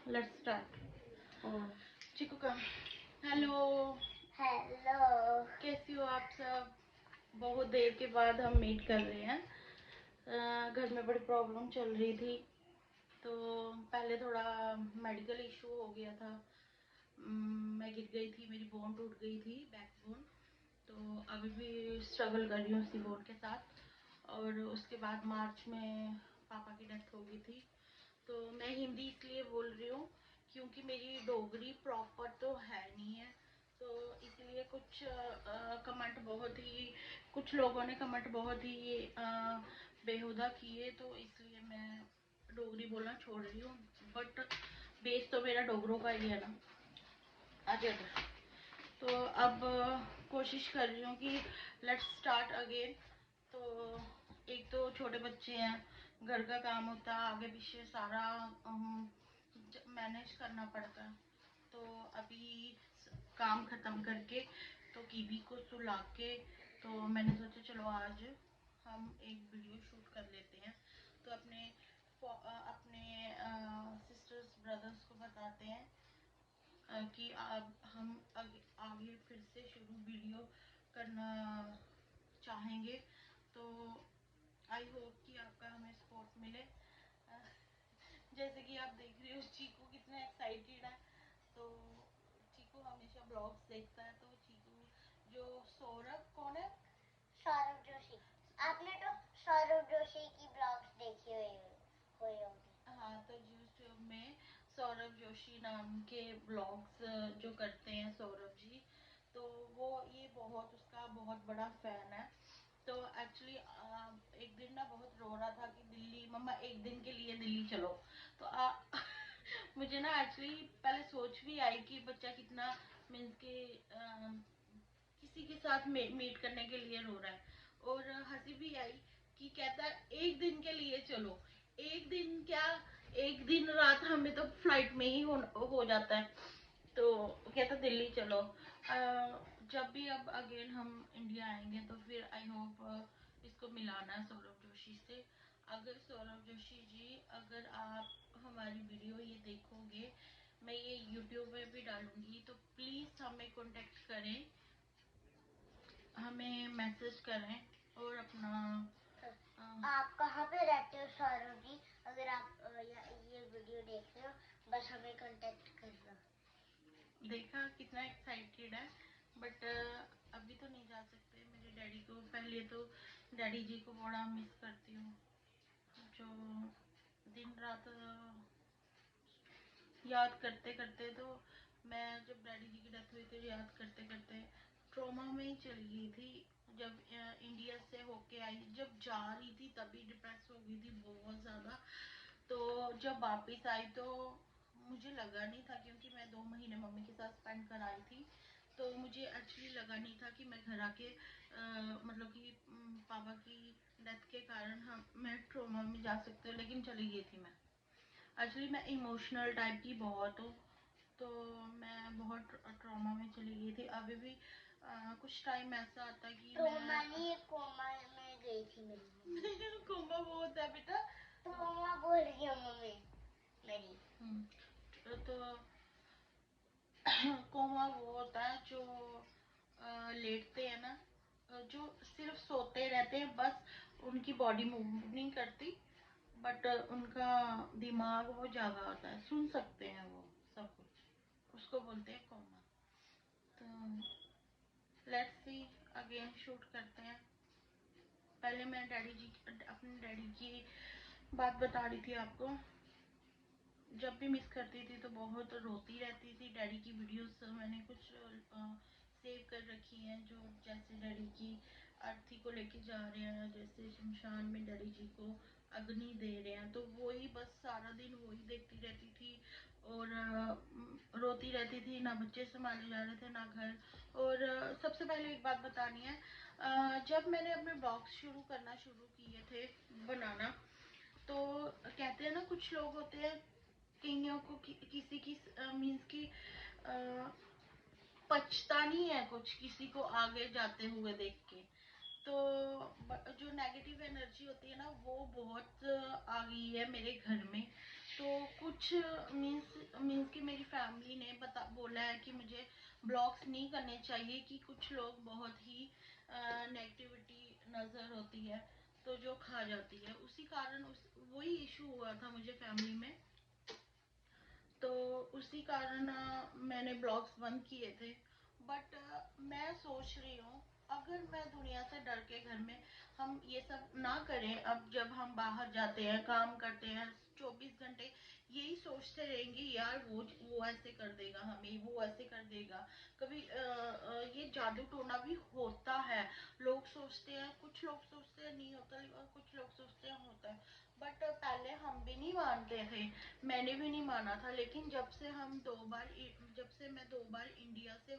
Let's start. Chikoo का hello. Hello. कैसी हो आप सब? बहुत देर के बाद हम मीट कर रहे हैं। घर में बड़ी प्रॉब्लम चल रही थी, तो पहले थोड़ा मेडिकल इशू हो गया था। मैं गिर गई थी, मेरी बोन टूट गई थी, बैक बोन। तो अभी भी स्ट्रगल कर रही हूँ उसी बोन के साथ। और उसके बाद मार्च में पापा की डेथ हो गई थी। तो मैं हिंदी इसलिए बोल रही हूँ क्योंकि मेरी डोगरी प्रॉपर तो है नहीं है। तो इसलिए कमेंट बहुत ही कुछ लोगों ने कमेंट बहुत ही बेहुदा किए, तो इसलिए मैं डोगरी बोलना छोड़ रही हूँ। बट बेस तो मेरा डोगरों का ही है ना। आगे तो अब कोशिश कर रही हूँ कि लेट्स स्टार्ट अगेन। तो एक तो छोटे बच्चे हैं, घर का काम होता है, आगे पीछे सारा मैनेज करना पड़ता है। तो अभी काम ख़त्म करके तो कीवी को सुला के तो मैंने सोचा चलो आज हम एक वीडियो शूट कर लेते हैं। तो अपने सिस्टर्स ब्रदर्स को बताते हैं कि अब हम आगे फिर से शुरू वीडियो करना चाहेंगे। तो आई होप कि आपका हमें सपोर्ट मिले। जैसे कि आप देख रहे हो चीकू कितना एक्साइटेड है। तो चीकू हमेशा ब्लॉग्स देखता है। तो चीकू जो सौरभ कौन है? सौरभ जोशी। आपने तो सौरभ जोशी की ब्लॉग्स देखी हुई होगी। हाँ, तो यूट्यूब में सौरभ जोशी नाम के ब्लॉग्स जो करते हैं सौरभ जी, तो वो ये बहुत उसका बहुत बड़ा फैन है। तो एक्चुअली एक दिन ना बहुत रो रहा था कि दिल्ली मम्मा एक दिन के लिए दिल्ली चलो। तो मुझे ना एक्चुअली पहले सोच भी आई कि बच्चा कितना मीन्स के किसी के साथ मीट करने के लिए रो रहा है। और हंसी भी आई कि कहता है एक दिन के लिए चलो। एक दिन क्या, एक दिन रात हमें तो फ्लाइट में ही हो जाता है। तो कहता दिल्ली चलो। जब भी अब अगेन हम इंडिया आएंगे तो फिर आई होप इसको मिलाना है सौरभ जोशी से। अगर सौरभ जोशी जी, अगर आप हमारी वीडियो ये देखोगे, मैं ये यूट्यूब में भी डालूंगी, तो प्लीज़ हमें कांटेक्ट करें, हमें मैसेज करें और अपना आप कहाँ पे रहते हो सौरभ जी? अगर आप ये वीडियो देख रहे हो, बस हमें कांटेक्ट करना। देखा कितना एक्साइटेड है। बट अभी तो नहीं जा सकते। मेरे डैडी को पहले तो डैडी जी को बड़ा मिस करती हूँ, जो दिन रात याद करते करते तो मैं जब डैडी जी की डेथ हुई थी याद करते करते ट्रॉमा में ही चली गई थी। जब इंडिया से होके आई, जब जा रही थी तभी डिप्रेस हो गई थी बहुत ज़्यादा। तो जब वापस आई तो मुझे लगा नहीं था, क्योंकि मैं 2 महीने मम्मी के साथ स्पेंड कर आई थी। तो मुझे एक्चुअली लगा नहीं था कि मैं घर आके मतलब कि पापा की डेथ के कारण हम मैं ट्रॉमा में जा सकती हूँ, लेकिन चली गई थी मैं। एक्चुअली मैं इमोशनल टाइप की बहुत हूँ, तो मैं बहुत ट्रॉमा में चली गई थी। अभी भी कुछ टाइम ऐसा आता है कि ट्रॉमा नहीं, कोमा में गई थी मेरी मम्मी। कोमा वो होता है बेटा, ट्रॉमा बोल रही है मम्मी मेरी। तो कोमा वो होता है जो लेटते हैं ना, जो सिर्फ सोते रहते हैं, बस उनकी बॉडी मूव नहीं करती, बट उनका दिमाग वो जागा होता है, सुन सकते हैं वो सब कुछ, उसको बोलते हैं कोमा। तो लेट्स सी, अगेन शूट करते हैं। पहले मैं अपने डैडी की बात बता रही थी आपको। जब भी मिस करती थी तो बहुत रोती रहती थी। डैडी की वीडियोस मैंने कुछ सेव कर रखी हैं, जो जैसे डैडी की अर्थी को लेके जा रहे हैं, जैसे शमशान में डैडी जी को अग्नि दे रहे हैं, तो वही बस सारा दिन वही देखती रहती थी। और रोती रहती थी, ना बच्चे संभाले जा रहे थे ना घर। और सबसे पहले एक बात बतानी है, जब मैंने अपने ब्लॉग्स शुरू किए थे बनाना, तो कहते हैं ना कुछ लोग होते हैं, कईयों को किसी की मीन्स की पछता नहीं है कुछ किसी को आगे जाते हुए देख के। तो जो नेगेटिव एनर्जी होती है ना वो बहुत आ गई है मेरे घर में। तो कुछ मीन्स कि मेरी फैमिली ने बोला है कि मुझे ब्लॉग्स नहीं करने चाहिए, कि कुछ लोग बहुत ही नेगेटिविटी नज़र होती है तो जो खा जाती है, उसी कारण वही इशू हुआ था मुझे फैमिली में। तो उसी कारण मैंने ब्लॉग्स बंद किए थे। बट मैं सोच रही हूँ अगर मैं दुनिया से डर के घर में हम ये सब ना करें, अब जब हम बाहर जाते हैं काम करते हैं 24 घंटे यही सोचते रहेंगे यार वो ऐसे कर देगा हमें, वो ऐसे कर देगा। कभी ये जादू टोना भी होता है, लोग सोचते हैं, कुछ लोग सोचते हैं नहीं होता और कुछ लोग सोचते हैं होता है। बट पहले हम भी नहीं मानते थे, मैंने भी नहीं माना था, लेकिन जब से मैं 2 बार इंडिया से